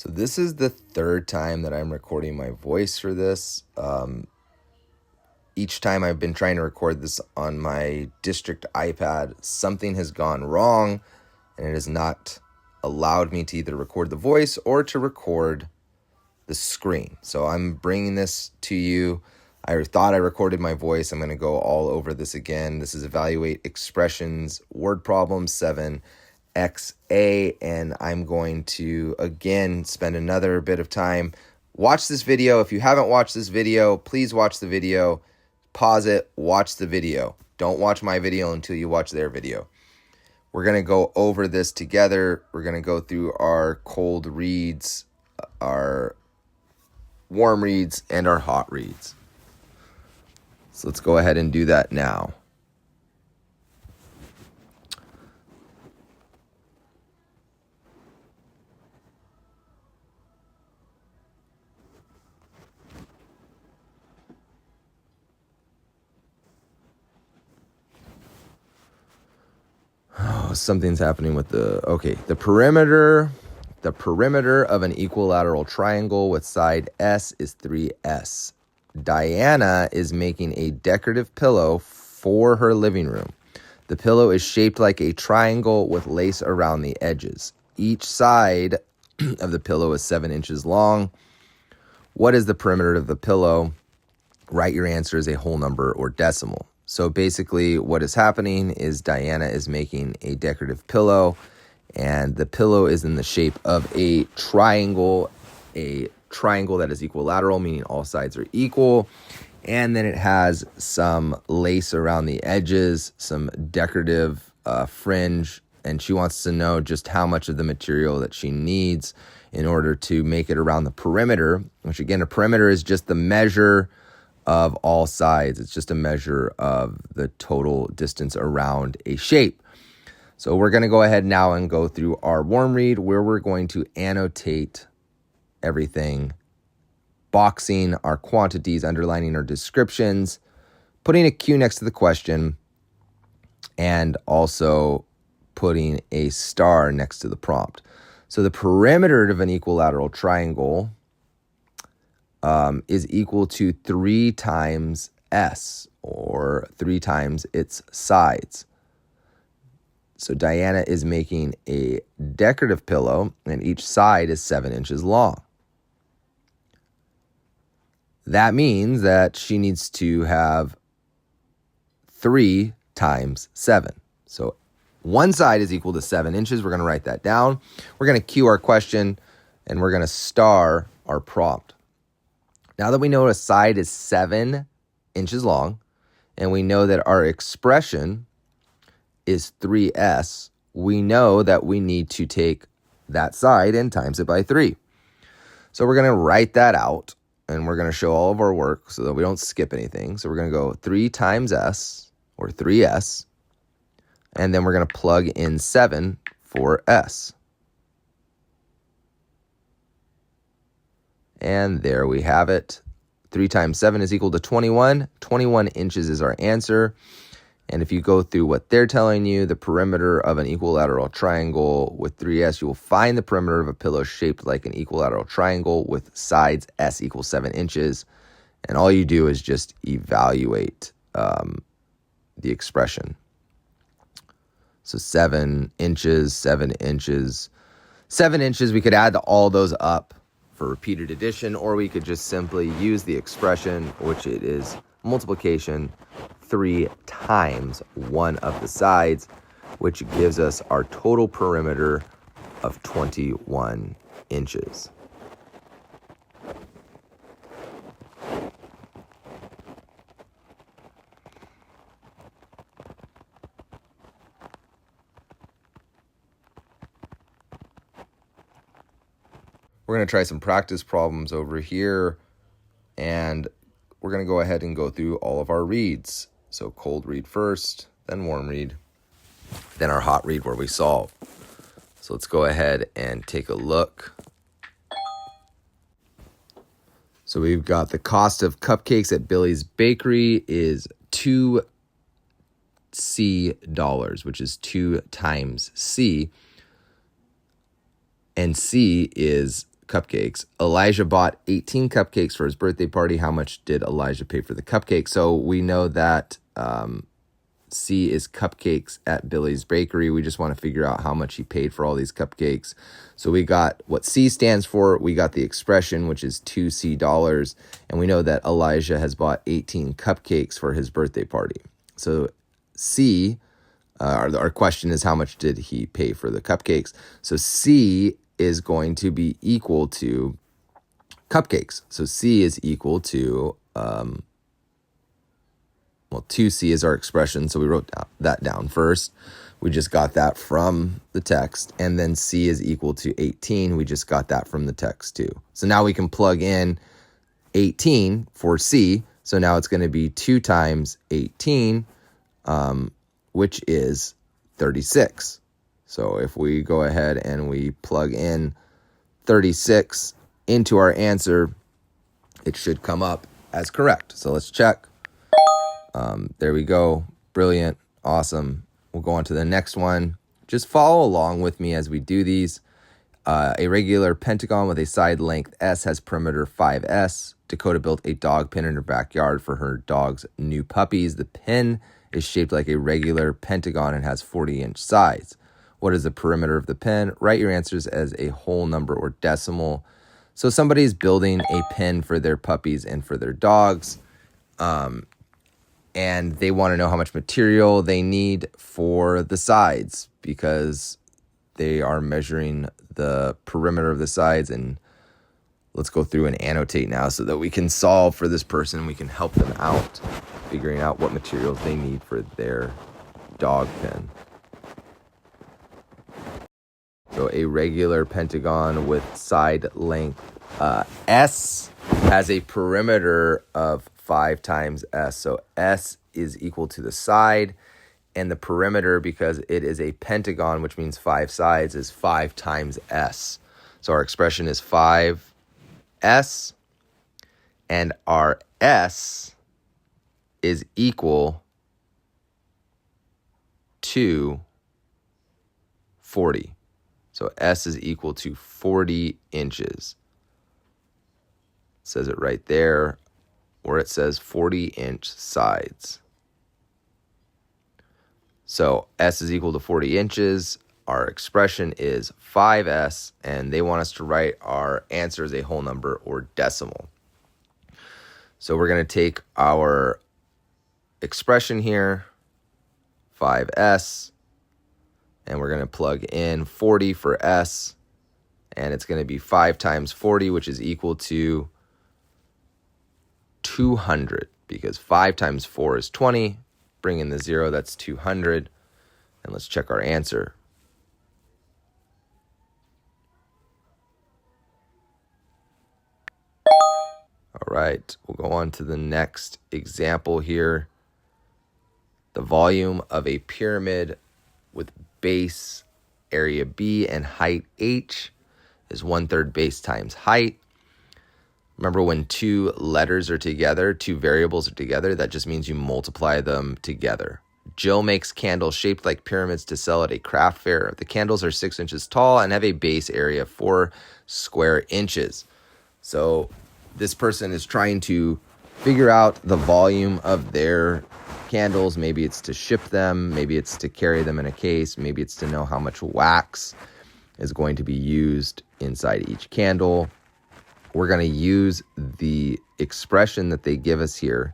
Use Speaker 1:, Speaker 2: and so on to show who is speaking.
Speaker 1: So this is the third time that I'm recording my voice for this. Each time I've been trying to record this on my district iPad, something has gone wrong and it has not allowed me to either record the voice or to record the screen. So I'm bringing this to you. I thought I recorded my voice. I'm going to go all over this again. This is Evaluate Expressions Word Problem 7XA, and I'm going to, again, spend another bit of time. Watch this video. If you haven't watched this video, please watch the video. Pause it, watch the video. Don't watch my video until you watch their video. We're going to go over this together. We're going to go through our cold reads, our warm reads, and our hot reads. So let's go ahead and do that now. Oh, something's happening with the perimeter of an equilateral triangle with side S is 3S. Diana is making a decorative pillow for her living room. The pillow is shaped like a triangle with lace around the edges. Each side of the pillow is 7 inches long. What is the perimeter of the pillow? Write your answer as a whole number or decimal. So basically what is happening is Diana is making a decorative pillow, and the pillow is in the shape of a triangle that is equilateral, meaning all sides are equal. And then it has some lace around the edges, some decorative fringe, and she wants to know just how much of the material that she needs in order to make it around the perimeter, which again, a perimeter is just the measure of all sides. It's just a measure of the total distance around a shape. So we're going to go ahead now and go through our warm read, where we're going to annotate everything, boxing our quantities, underlining our descriptions, putting a Q next to the question, and also putting a star next to the prompt. So the perimeter of an equilateral triangle is equal to 3 times S, or 3 times its sides. So Diana is making a decorative pillow, and each side is 7 inches long. That means that she needs to have 3 times 7. So one side is equal to 7 inches. We're going to write that down. We're going to Q our question, and we're going to star our prompt. Now that we know a side is 7 inches long, and we know that our expression is 3S, we know that we need to take that side and times it by 3. So we're going to write that out, and we're going to show all of our work so that we don't skip anything. So we're going to go 3 times S, or 3S, and then we're going to plug in 7 for S. And there we have it. 3 times 7 is equal to 21. 21 inches is our answer. And if you go through what they're telling you, the perimeter of an equilateral triangle with 3S, you will find the perimeter of a pillow shaped like an equilateral triangle with sides S equals 7 inches. And all you do is just evaluate the expression. So 7 inches, 7 inches, 7 inches. We could add all those up for repeated addition, or we could just simply use the expression, which it is multiplication 3 times one of the sides, which gives us our total perimeter of 21 inches. We're going to try some practice problems over here, and we're going to go ahead and go through all of our reads. So cold read first, then warm read, then our hot read where we solve. So let's go ahead and take a look. So we've got the cost of cupcakes at Billy's Bakery is $2, which is 2 times C. And C is cupcakes. Elijah bought 18 cupcakes for his birthday party. How much did Elijah pay for the cupcakes? So we know that C is cupcakes at Billy's Bakery. We just want to figure out how much he paid for all these cupcakes. So we got what C stands for. We got the expression, which is $2C. And we know that Elijah has bought 18 cupcakes for his birthday party. So C, our question is how much did he pay for the cupcakes? So C is going to be equal to cupcakes. So C is equal to, 2C is our expression, so we wrote that down first. We just got that from the text. And then C is equal to 18. We just got that from the text too. So now we can plug in 18 for C. So now it's going to be 2 times 18, which is 36. So if we go ahead and we plug in 36 into our answer, it should come up as correct. So let's check. There we go. Brilliant. Awesome. We'll go on to the next one. Just follow along with me as we do these. A regular pentagon with a side length S has perimeter 5S. Dakota built a dog pen in her backyard for her dog's new puppies. The pen is shaped like a regular pentagon and has 40-inch sides. What is the perimeter of the pen? Write your answers as a whole number or decimal. So somebody's building a pen for their puppies and for their dogs. And they want to know how much material they need for the sides because they are measuring the perimeter of the sides. And let's go through and annotate now so that we can solve for this person. We can help them out figuring out what materials they need for their dog pen. So a regular pentagon with side length S has a perimeter of 5 times S. So S is equal to the side, and the perimeter, because it is a pentagon, which means 5 sides, is 5 times S. So our expression is 5S, and our S is equal to 40. So S is equal to 40 inches. It says it right there, where it says 40-inch sides. So S is equal to 40 inches. Our expression is 5S, and they want us to write our answer as a whole number or decimal. So we're going to take our expression here, 5S, and we're going to plug in 40 for S, and it's going to be 5 times 40, which is equal to 200, because 5 times 4 is 20. Bring in the 0, that's 200. And let's check our answer. All right, we'll go on to the next example here. The volume of a pyramid with base area B and height H is 1/3 base times height. Remember, when 2 letters are together, 2 variables are together, that just means you multiply them together. Jill makes candles shaped like pyramids to sell at a craft fair. The candles are 6 inches tall and have a base area of 4 square inches. So this person is trying to figure out the volume of their candles. Maybe it's to ship them. Maybe it's to carry them in a case. Maybe it's to know how much wax is going to be used inside each candle. We're going to use the expression that they give us here